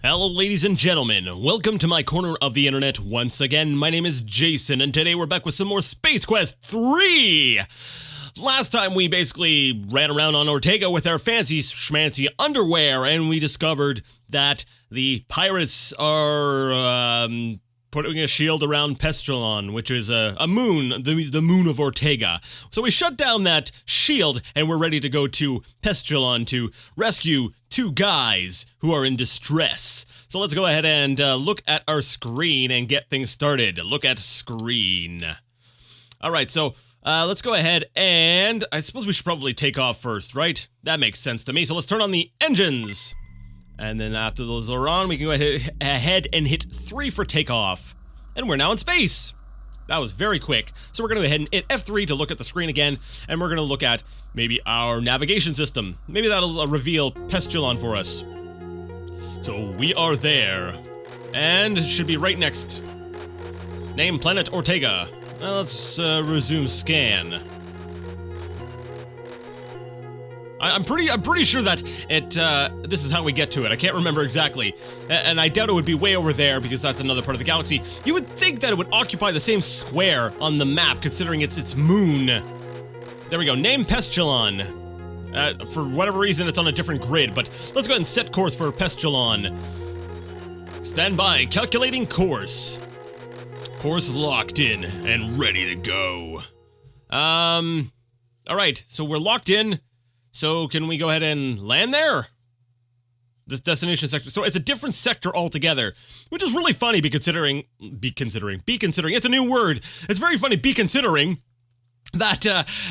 Hello ladies and gentlemen, welcome to my corner of the internet once again. My name is Jason and today we're back with some more Space Quest 3! Last time we basically ran around on Ortega with our fancy schmancy underwear and we discovered that the pirates are putting a shield around Pestulon, which is a moon, the moon of Ortega. So we shut down that shield and we're ready to go to Pestulon to rescue two guys who are in distress. So let's go ahead and look at our screen and get things started. Look at screen. Alright, so let's go ahead and I suppose we should probably take off first, right? That makes sense to me. So let's turn on the engines. And then after those are on, we can go ahead and hit 3 for takeoff. And we're now in space. That was very quick. So we're going to go ahead and hit F3 to look at the screen again. And we're going to look at maybe our navigation system. Maybe that'll reveal Pestulon for us. So we are there. And it should be right next. Name Planet Ortega. Let's resume scan. I'm pretty sure that this is how we get to it. I can't remember exactly. And I doubt it would be way over there because that's another part of the galaxy. You would think that it would occupy the same square on the map considering it's its moon. There we go. Name Pestulon. For whatever reason, it's on a different grid, but let's go ahead and set course for Pestulon. Stand by. Calculating course. Course locked in and ready to go. Alright, so we're locked in. So can we go ahead and land there? This destination sector. So it's a different sector altogether, which is really funny be considering, it's a new word. It's very funny be considering that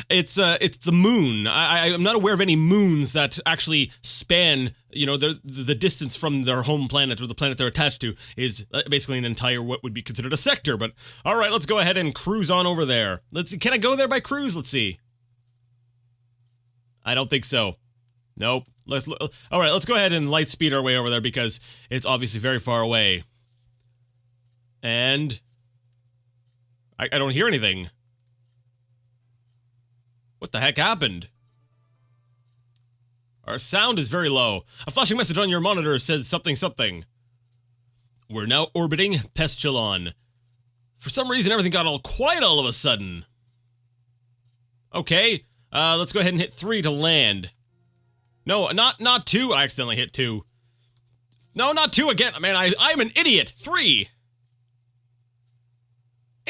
it's the moon. I'm not aware of any moons that actually span, you know, the distance from their home planet or the planet they're attached to is basically an entire what would be considered a sector. But all right, let's go ahead and cruise on over there. Can I go there by cruise? Let's see. I don't think so. Nope. All right, let's go ahead and light speed our way over there because it's obviously very far away. And I don't hear anything. What the heck happened? Our sound is very low. A flashing message on your monitor says something. We're now orbiting Pestulon. For some reason, everything got all quiet all of a sudden. Okay. Let's go ahead and hit 3 to land. No, not 2. I accidentally hit 2. No, not 2 again. Man, I'm an idiot. 3.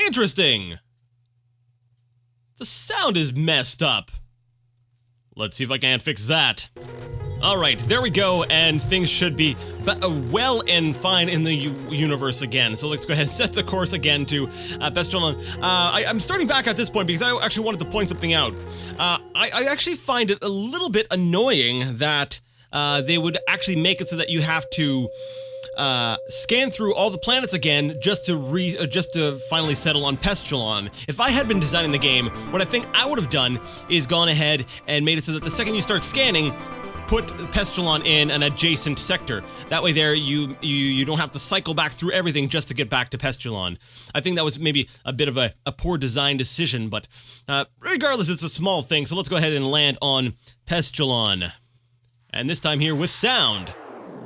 Interesting. The sound is messed up. Let's see if I can't fix that. Alright, there we go, and things should be well and fine in the universe again. So let's go ahead and set the course again to Pestulon. I'm starting back at this point because I actually wanted to point something out. I actually find it a little bit annoying that they would actually make it so that you have to scan through all the planets again just to finally settle on Pestulon. If I had been designing the game, what I think I would have done is gone ahead and made it so that the second you start scanning, put Pestulon in an adjacent sector. That way there you don't have to cycle back through everything just to get back to Pestulon. I think that was maybe a bit of a poor design decision, but regardless, it's a small thing, so let's go ahead and land on Pestulon. And this time here with sound.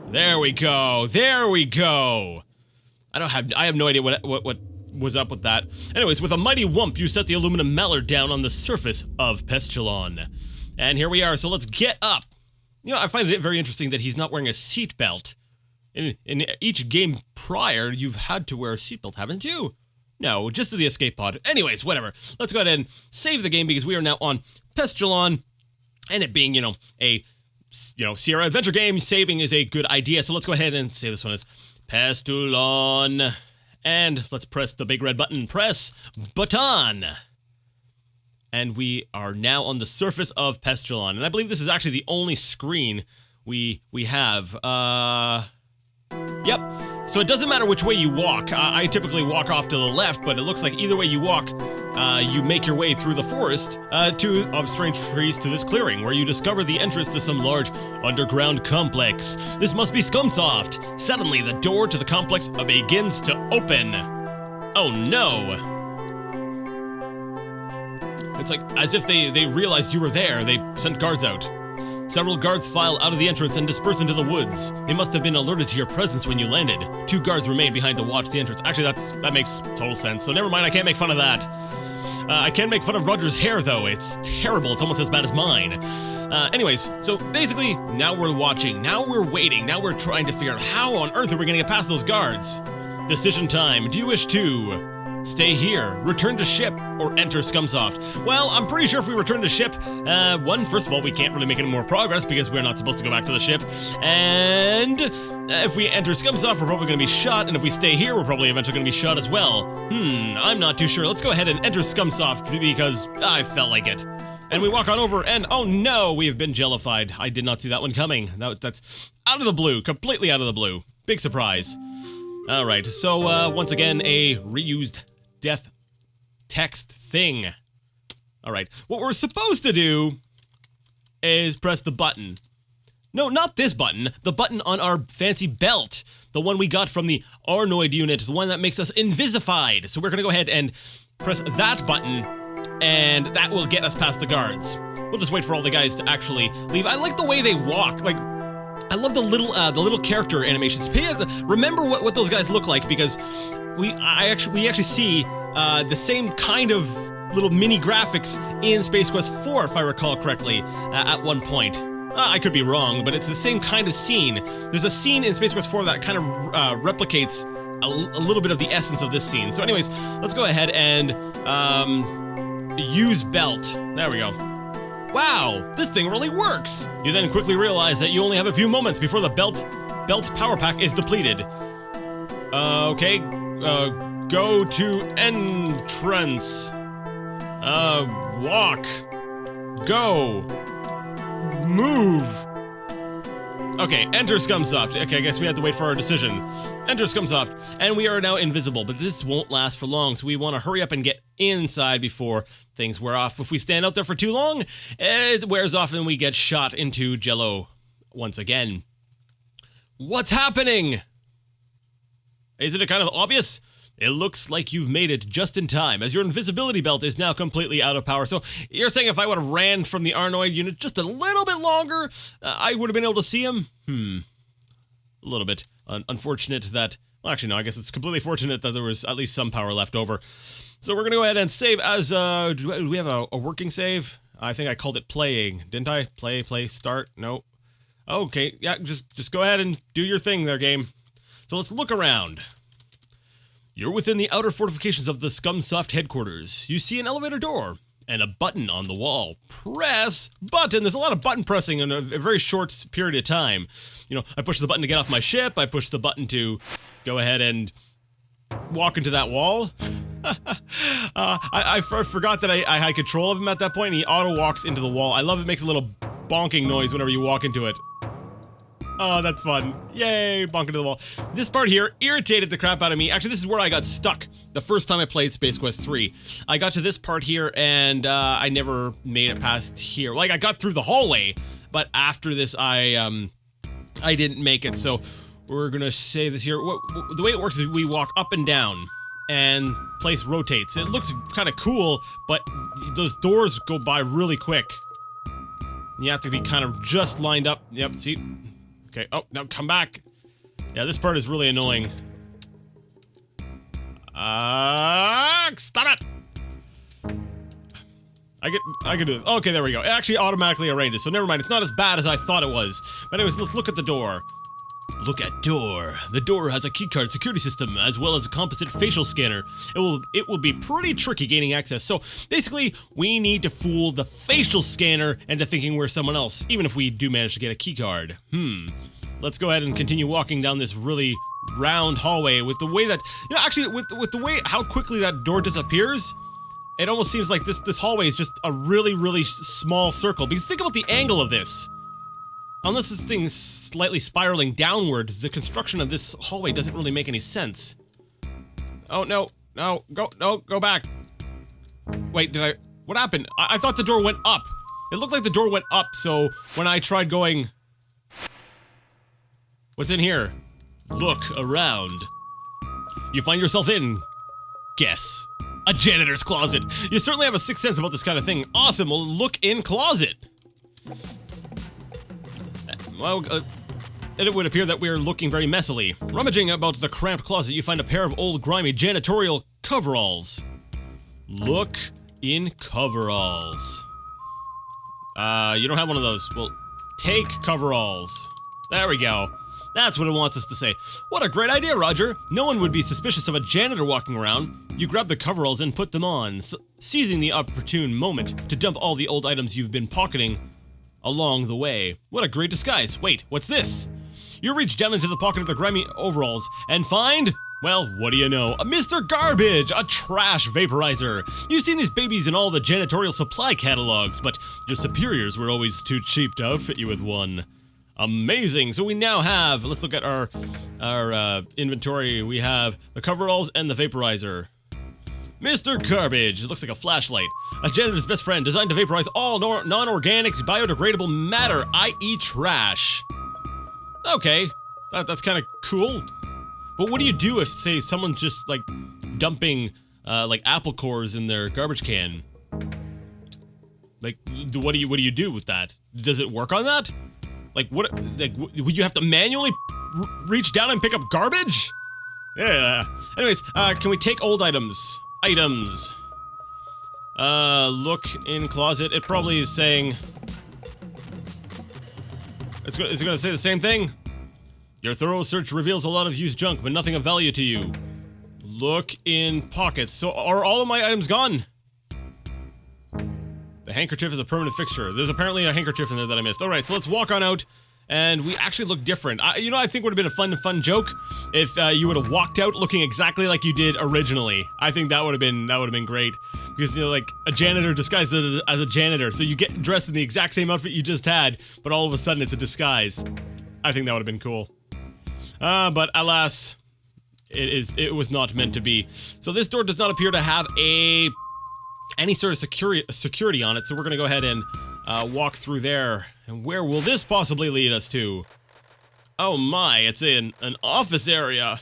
There we go. There we go. I have no idea what was up with that. Anyways, with a mighty whump, you set the aluminum mallard down on the surface of Pestulon. And here we are, so let's get up. You know, I find it very interesting that he's not wearing a seatbelt. In each game prior, you've had to wear a seatbelt, haven't you? No, just to the escape pod. Anyways, whatever. Let's go ahead and save the game because we are now on Pestulon. And it being, a Sierra adventure game, saving is a good idea. So let's go ahead and save this one as Pestulon. And let's press the big red button. Press button. And we are now on the surface of Pestulon. And I believe this is actually the only screen we have. Yep. So it doesn't matter which way you walk. I typically walk off to the left, but it looks like either way you walk, you make your way through the forest of strange trees to this clearing, where you discover the entrance to some large underground complex. This must be Scumsoft. Suddenly, the door to the complex begins to open. Oh no. It's like as if they realized you were there. They sent guards out. Several guards file out of the entrance and disperse into the woods. They must have been alerted to your presence when you landed. 2 guards remain behind to watch the entrance. Actually, that makes total sense. So never mind, I can't make fun of that. I can make fun of Roger's hair, though. It's terrible. It's almost as bad as mine. Anyways, so basically, now we're watching. Now we're waiting. Now we're trying to figure out how on earth are we going to get past those guards. Decision time. Do you wish to stay here, return to ship, or enter Scumsoft? Well, I'm pretty sure if we return to ship, first of all, we can't really make any more progress because we're not supposed to go back to the ship. And if we enter Scumsoft, we're probably going to be shot, and if we stay here, we're probably eventually going to be shot as well. I'm not too sure. Let's go ahead and enter Scumsoft because I felt like it. And we walk on over, and oh no, we have been jellified. I did not see that one coming. That's out of the blue, completely out of the blue. Big surprise. Alright, so once again, a reused death text thing. Alright, what we're supposed to do is press the button. No, not this button. The button on our fancy belt. The one we got from the Arnoid unit, the one that makes us invisified. So we're gonna go ahead and press that button, and that will get us past the guards. We'll just wait for all the guys to actually leave. I like the way they walk. Like, I love the little character animations. Remember what those guys look like, because we actually see the same kind of little mini graphics in Space Quest 4, if I recall correctly, at one point. I could be wrong, but it's the same kind of scene. There's a scene in Space Quest 4 that kind of replicates a little bit of the essence of this scene. So anyways, let's go ahead and use belt. There we go. Wow, this thing really works! You then quickly realize that you only have a few moments before the belt's power pack is depleted. Okay, go to entrance. Walk. Go. Move. Okay, enter Scumsoft. Okay, I guess we have to wait for our decision. Enter Scumsoft, and we are now invisible, but this won't last for long, so we want to hurry up and get inside before things wear off. If we stand out there for too long, it wears off and we get shot into jello once again. What's happening? Isn't it kind of obvious? It looks like you've made it just in time, as your invisibility belt is now completely out of power. So you're saying if I would have ran from the Arnoid unit just a little bit longer, I would have been able to see him? A little bit unfortunate that... Well, actually, no, I guess it's completely fortunate that there was at least some power left over. So we're going to go ahead and save as... do we have a working save? I think I called it playing, didn't I? Play, start, no. Okay, yeah, just go ahead and do your thing there, game. So let's look around. You're within the outer fortifications of the Scumsoft headquarters. You see an elevator door and a button on the wall. Press button. There's a lot of button pressing in a very short period of time. You know, I push the button to get off my ship. I push the button to go ahead and walk into that wall. I forgot that I had control of him at that point, and he auto-walks into the wall. I love it makes a little bonking noise whenever you walk into it. Oh, that's fun. Yay, bonk into the wall. This part here irritated the crap out of me. Actually, this is where I got stuck the first time I played Space Quest 3. I got to this part here, and I never made it past here. Like, I got through the hallway, but after this, I didn't make it. So we're gonna save this here. The way it works is we walk up and down, and place rotates. It looks kind of cool, but those doors go by really quick. You have to be kind of just lined up. Yep, see? Okay, oh, now come back. Yeah, this part is really annoying. Stop it! I can do this. Okay, there we go. It actually automatically arranges, so never mind. It's not as bad as I thought it was. But anyways, let's look at the door. Look at door. The door has a keycard security system as well as a composite facial scanner. It will be pretty tricky gaining access. So basically, we need to fool the facial scanner into thinking we're someone else, even if we do manage to get a keycard. Let's go ahead and continue walking down this really round hallway with the way that, you know, actually with the way how quickly that door disappears. It almost seems like this hallway is just a really small circle. Because think about the angle of this. Unless this thing is slightly spiraling downward, the construction of this hallway doesn't really make any sense. Oh, no, go back. Wait, what happened? I thought the door went up. It looked like the door went up, so when I tried going... What's in here? Look around. You find yourself in... Guess. A janitor's closet. You certainly have a sixth sense about this kind of thing. Awesome, well, look in closet. Well, it would appear that we are looking very messily. Rummaging about the cramped closet, you find a pair of old, grimy janitorial coveralls. Look in coveralls. You don't have one of those. Well, take coveralls. There we go. That's what it wants us to say. What a great idea, Roger. No one would be suspicious of a janitor walking around. You grab the coveralls and put them on, seizing the opportune moment to dump all the old items you've been pocketing along the way. What a great disguise. Wait, what's this? You reach down into the pocket of the grimy overalls and find, well, what do you know? A Mr. Garbage, a trash vaporizer. You've seen these babies in all the janitorial supply catalogs, but your superiors were always too cheap to outfit you with one. Amazing. So we now have, let's look at our inventory. We have the coveralls and the vaporizer. Mr. Garbage. It looks like a flashlight. A janitor's best friend, designed to vaporize all non-organic biodegradable matter, i.e. trash. Okay, that's kind of cool. But what do you do if, say, someone's just, like, dumping, like, apple cores in their garbage can? Like, what do you do with that? Does it work on that? Like, would you have to manually reach down and pick up garbage? Yeah. Anyways, can we take old items? Items. Look in closet. It probably is saying... Is it gonna say the same thing? Your thorough search reveals a lot of used junk, but nothing of value to you. Look in pockets. So, are all of my items gone? The handkerchief is a permanent fixture. There's apparently a handkerchief in there that I missed. Alright, so let's walk on out. And we actually look different. You know, I think would have been a fun joke if you would have walked out looking exactly like you did originally. I think that would have been great. Because, you know, like, a janitor disguised as a janitor. So you get dressed in the exact same outfit you just had, but all of a sudden it's a disguise. I think that would have been cool. But alas, it was not meant to be. So this door does not appear to have any sort of security on it, so we're gonna go ahead and walk through there. And where will this possibly lead us to? Oh my, it's in an office area.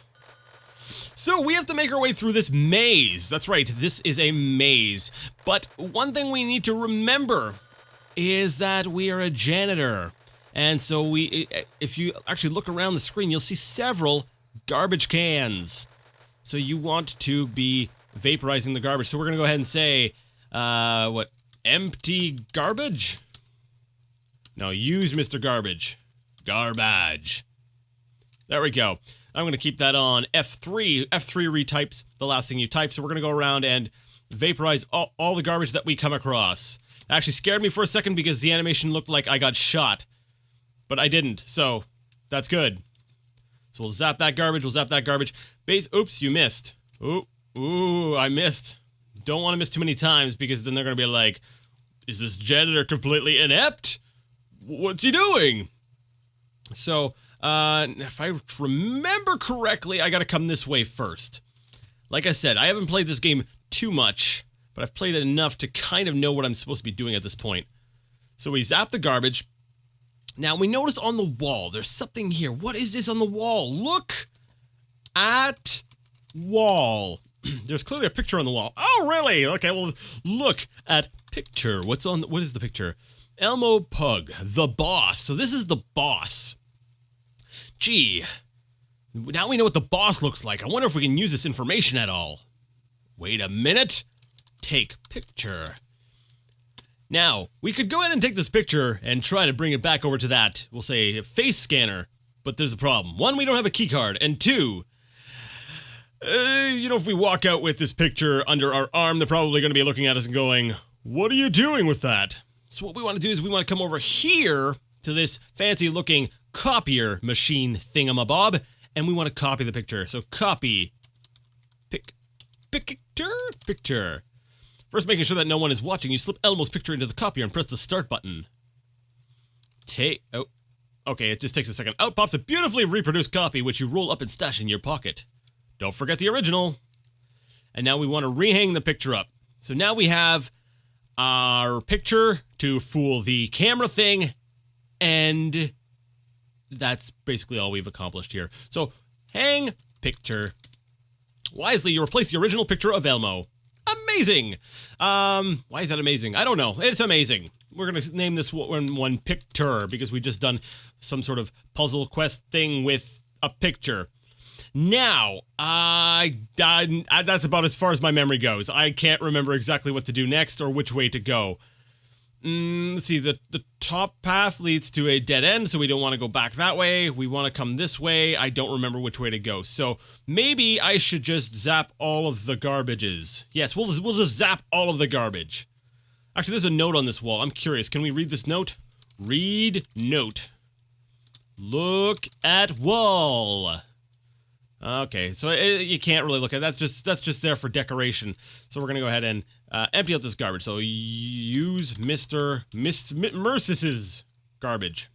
So we have to make our way through this maze. That's right, this is a maze. But one thing we need to remember is that we are a janitor. And so if you actually look around the screen, you'll see several garbage cans. So you want to be vaporizing the garbage. So we're gonna go ahead and say, empty garbage? No, use Mr. Garbage. Garbage. There we go. I'm gonna keep that on F3. F3 retypes the last thing you type, so we're gonna go around and vaporize all the garbage that we come across. It actually scared me for a second because the animation looked like I got shot. But I didn't, so that's good. So we'll zap that garbage, oops, you missed. Ooh, I missed. Don't want to miss too many times because then they're gonna be like, is this janitor completely inept? What's he doing? So, if I remember correctly, I gotta come this way first. Like I said, I haven't played this game too much, but I've played it enough to kind of know what I'm supposed to be doing at this point. So we zap the garbage. Now, we noticed on the wall, there's something here. What is this on the wall? Look at wall. There's clearly a picture on the wall. Oh, really? Okay, well, look at picture. What is the picture? Elmo Pug, the boss. So this is the boss. Gee, now we know what the boss looks like. I wonder if we can use this information at all. Wait a minute. Take picture. Now, we could go ahead and take this picture and try to bring it back over to that, we'll say, face scanner. But there's a problem. One, we don't have a key card. And two, you know, if we walk out with this picture under our arm, they're probably going to be looking at us and going, what are you doing with that? So what we want to do is we want to come over here to this fancy-looking copier machine thingamabob, and we want to copy the picture. So copy, picture. First, making sure that no one is watching, you slip Elmo's picture into the copier and press the start button. Okay, it just takes a second. Out pops a beautifully reproduced copy, which you roll up and stash in your pocket. Don't forget the original. And now we want to rehang the picture up. So now we have our picture to fool the camera thing, and that's basically all we've accomplished here. So, hang picture. Wisely, you replace the original picture of Elmo. amazing. Why is that amazing? I don't know. It's amazing. We're gonna name this one Picture because we just done some sort of puzzle quest thing with a picture. Now, that's about as far as my memory goes. I can't remember exactly what to do next or which way to go. Let's see, the top path leads to a dead end, so we don't want to go back that way. We want to come this way. I don't remember which way to go. So maybe I should just zap all of the garbages. Yes, we'll just zap all of the garbage. Actually, there's a note on this wall. I'm curious. Can we read this note? Read note. Look at wall. Okay, so you can't really look at it. That's just there for decoration. So we're gonna go ahead and empty out this garbage. So use Mr. Mercis's garbage.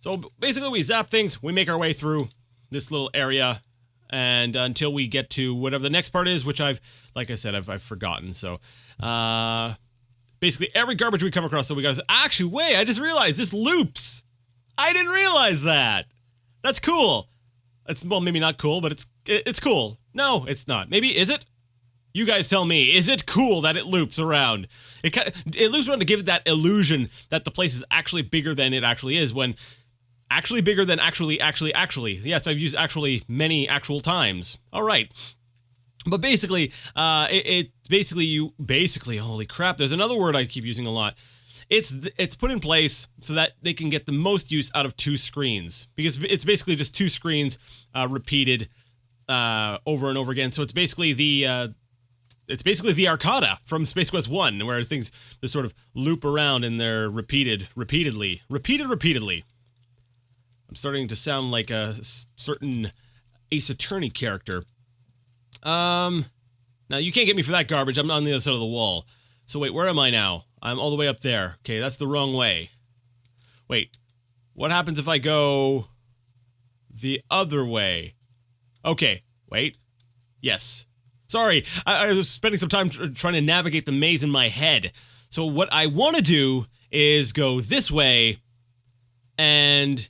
So basically, we zap things. We make our way through this little area, and until we get to whatever the next part is, which like I said, I've forgotten. So basically, every garbage we come across, so we gotta. Actually, wait! I just realized this loops. I didn't realize that. That's cool. It's, well, maybe not cool, but it's cool. No, it's not. Maybe, is it? You guys tell me. Is it cool that it loops around? It loops around to give it that illusion that the place is actually bigger than it actually is, when actually bigger than actually. Yes, I've used actually many actual times. All right. But basically, holy crap, there's another word I keep using a lot. It's put in place so that they can get the most use out of two screens, because it's basically just two screens repeated over and over again. So it's basically the Arcada from Space Quest 1, where things just sort of loop around and they're repeatedly. I'm starting to sound like a certain Ace Attorney character. Now you can't get me for that garbage. I'm on the other side of the wall. So wait, where am I now? I'm all the way up there. Okay, that's the wrong way. Wait, what happens if I go the other way? Okay, wait. Yes. Sorry, I was spending some time trying to navigate the maze in my head. So what I want to do is go this way, and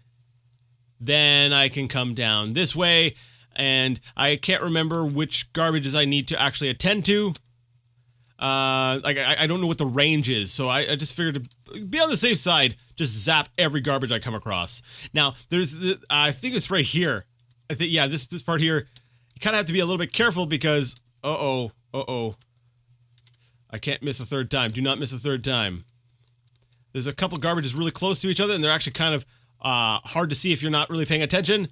then I can come down this way, and I can't remember which garbages I need to actually attend to. I don't know what the range is, so I just figured to be on the safe side, just zap every garbage I come across. Now, I think it's right here. I think, yeah, this part here, you kind of have to be a little bit careful because, uh-oh. I can't miss a third time. Do not miss a third time. There's a couple garbages really close to each other, and they're actually kind of, hard to see if you're not really paying attention.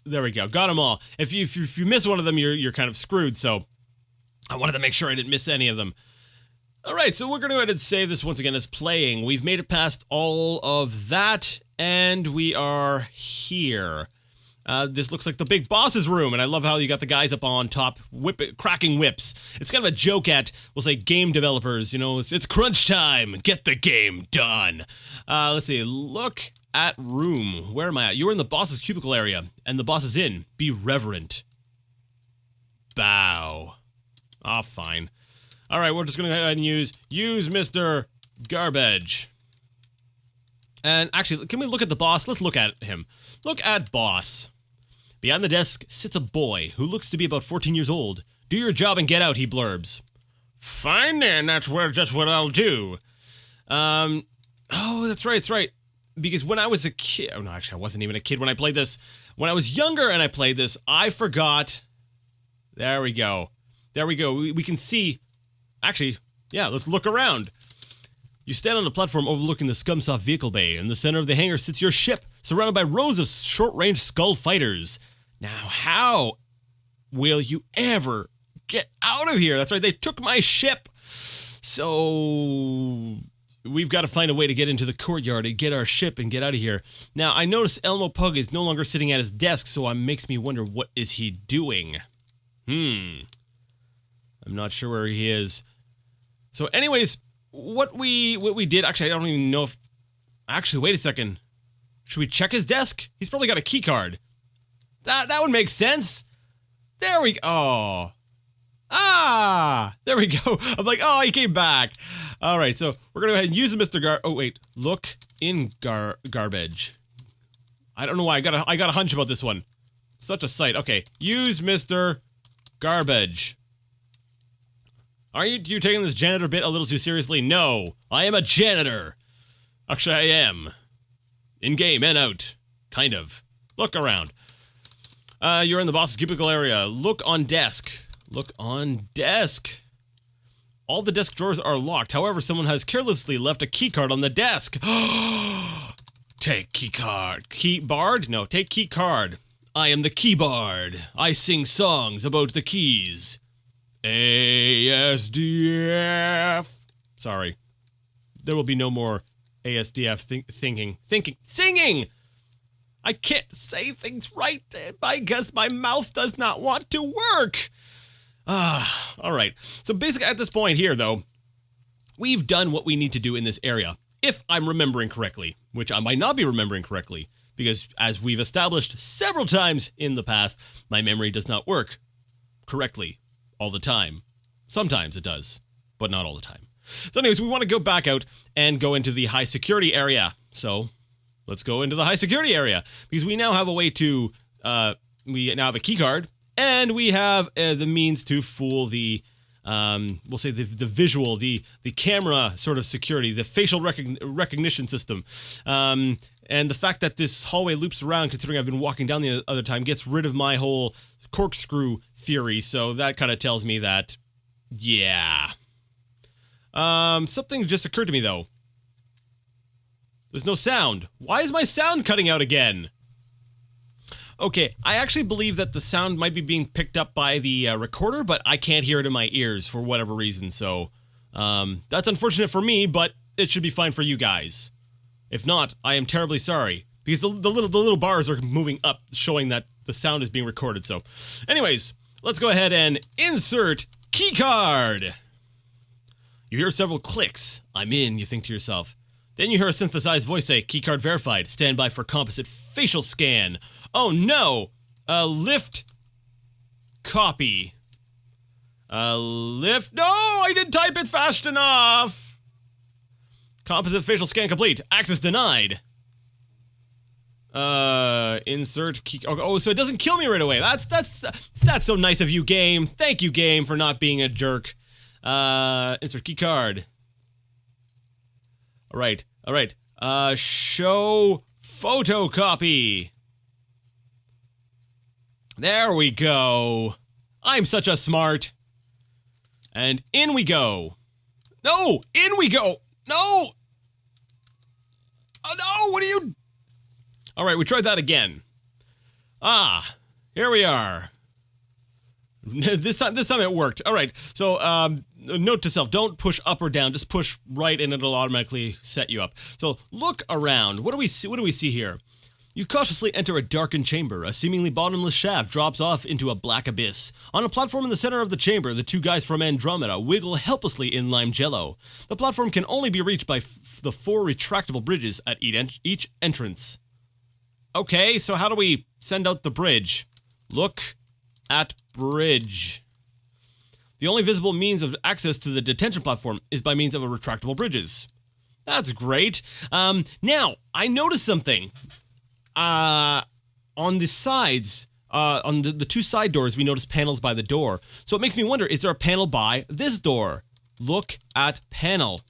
There we go. Got them all. If you miss one of them, you're kind of screwed, so I wanted to make sure I didn't miss any of them. Alright, so we're going to go ahead and save this once again as playing. We've made it past all of that, and we are here. This looks like the big boss's room, and I love how you got the guys up on top cracking whips. It's kind of a joke at, we'll say, game developers. You know, it's crunch time. Get the game done. Let's see. Look at room. Where am I at? You're in the boss's cubicle area, and the boss is in. Be reverent. Bow. Ah, fine. Alright, we're just gonna go ahead and use Mr. Garbage. And actually, can we look at the boss? Let's look at him. Look at boss. Behind the desk sits a boy who looks to be about 14 years old. Do your job and get out, he blurbs. Fine then, that's just what I'll do. Oh, that's right. Because when I was a kid, oh no, actually I wasn't even a kid when I played this. When I was younger and I played this, I forgot. There we go. We can see, actually, yeah, let's look around. You stand on a platform overlooking the Scumsoft vehicle bay. In the center of the hangar sits your ship, surrounded by rows of short-range skull fighters. Now, how will you ever get out of here? That's right, they took my ship. So we've got to find a way to get into the courtyard and get our ship and get out of here. Now, I notice Elmo Pug is no longer sitting at his desk, so it makes me wonder, what is he doing? I'm not sure where he is. So anyways, what we did, actually, I don't even know if, actually, wait a second. Should we check his desk? He's probably got a key card. That would make sense. There we go. Oh. Ah, there we go. I'm like, oh, he came back. All right, so we're gonna go ahead and use the Mr. Oh wait, look in garbage. I don't know why. I got a hunch about this one. Such a sight. Okay, use Mr. Garbage. Are you taking this janitor bit a little too seriously? No, I am a janitor. Actually, I am. In-game and out. Kind of. Look around. You're in the boss's cubicle area. Look on desk. Look on desk. All the desk drawers are locked. However, someone has carelessly left a keycard on the desk. Take keycard. Key bard? No, take keycard. I am the key bard. I sing songs about the keys. ASDF. Sorry. There will be no more ASDF singing. I can't say things right because my mouth does not want to work. Alright. So basically at this point here, though, we've done what we need to do in this area. If I'm remembering correctly, which I might not be remembering correctly, because as we've established several times in the past, my memory does not work correctly all the time. Sometimes it does, but not all the time. So anyways, we want to go back out and go into the high security area. So let's go into the high security area, because we now have a way to, we now have a key card, and we have the means to fool the, we'll say the visual, the camera sort of security, the facial recognition system. And the fact that this hallway loops around, considering I've been walking down the other time, gets rid of my whole corkscrew theory. So that kind of tells me that, yeah. Something just occurred to me though. There's no sound. Why is my sound cutting out again? Okay, I actually believe that the sound might be being picked up by the recorder, but I can't hear it in my ears for whatever reason, so that's unfortunate for me, but it should be fine for you guys. If not, I am terribly sorry, because the little bars are moving up, showing that the sound is being recorded, so. Anyways, let's go ahead and insert keycard! You hear several clicks. I'm in, you think to yourself. Then you hear a synthesized voice say, keycard verified, stand by for composite facial scan. Oh no! Lift copy. Lift. No! I didn't type it fast enough! Composite facial scan complete. Access denied. Insert key. Oh, so it doesn't kill me right away. That's so nice of you, game. Thank you, game, for not being a jerk. Insert key card. Alright. Show photocopy. There we go. I'm such a smart. And in we go. No! In we go! No! Oh no! What are you... Alright, we tried that again. Here we are. This time it worked. Alright, so, note to self, don't push up or down, just push right and it'll automatically set you up. So, look around. What do we see here? You cautiously enter a darkened chamber. A seemingly bottomless shaft drops off into a black abyss. On a platform in the center of the chamber, the two guys from Andromeda wiggle helplessly in lime jello. The platform can only be reached by the 4 retractable bridges at each entrance. Okay, so how do we send out the bridge? Look at bridge. The only visible means of access to the detention platform is by means of a retractable bridges. That's great. Now, I noticed something. On the sides, on the 2 side doors, we notice panels by the door. So it makes me wonder, is there a panel by this door? Look at panel.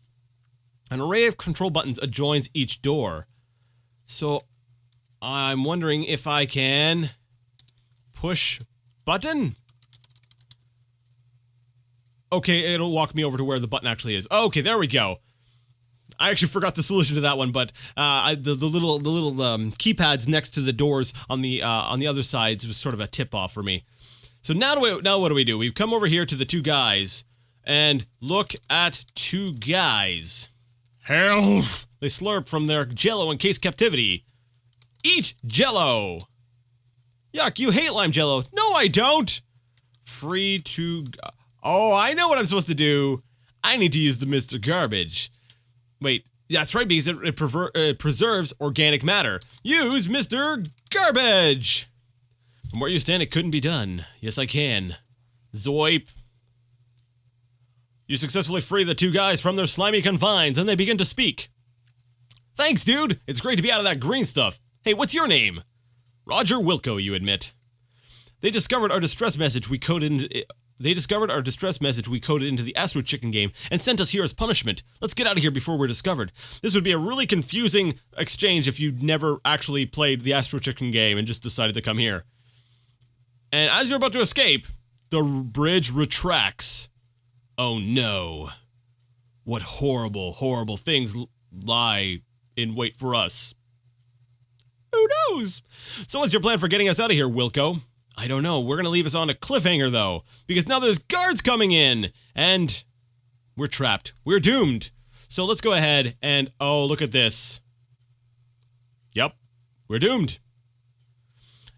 An array of control buttons adjoins each door. So I'm wondering if I can push button? Okay, it'll walk me over to where the button actually is. Okay, there we go. I actually forgot the solution to that one, but the little keypads next to the doors on the other sides was sort of a tip off for me. So now what do we do? We've come over here to the 2 guys and look at 2 guys. Health! They slurp from their jello in case captivity. Eat jello! Yuck, you hate lime jello. No, I don't! Free to... Oh, I know what I'm supposed to do. I need to use the Mr. Garbage. Wait, that's right, because it preserves organic matter. Use Mr. Garbage! From where you stand, it couldn't be done. Yes, I can. Zoip. You successfully free the 2 guys from their slimy confines, and they begin to speak. Thanks, dude! It's great to be out of that green stuff. Hey, what's your name? Roger Wilco, you admit. They discovered our distress message we coded They discovered our distress message we coded into the Astro Chicken game and sent us here as punishment. Let's get out of here before we're discovered. This would be a really confusing exchange if you'd never actually played the Astro Chicken game and just decided to come here. And as you're about to escape, the bridge retracts. Oh no. What horrible, horrible things lie in wait for us. Who knows? So what's your plan for getting us out of here, Wilco? I don't know. We're gonna leave us on a cliffhanger, though, because now there's guards coming in, and we're trapped. We're doomed. So let's go ahead and, oh, look at this. Yep, we're doomed.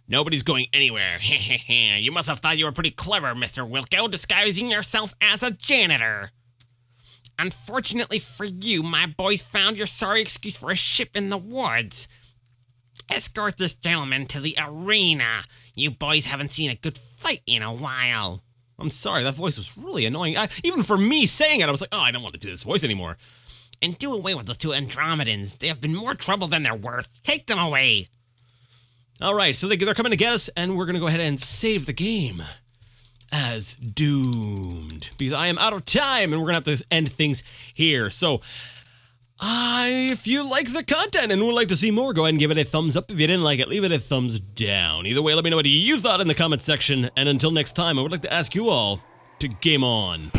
Nobody's going anywhere. You must have thought you were pretty clever, Mr. Wilco, disguising yourself as a janitor. Unfortunately for you, my boys found your sorry excuse for a ship in the woods. Escort this gentleman to the arena. You boys haven't seen a good fight in a while. I'm sorry, that voice was really annoying. Even for me saying it, I was like, oh, I don't want to do this voice anymore. And do away with those two Andromedans. They have been more trouble than they're worth. Take them away. All right, so they're coming to get us, and we're going to go ahead and save the game as doomed. Because I am out of time, and we're going to have to end things here. So, if you like the content and would like to see more, go ahead and give it a thumbs up. If you didn't like it, leave it a thumbs down. Either way, let me know what you thought in the comment section. And until next time, I would like to ask you all to game on.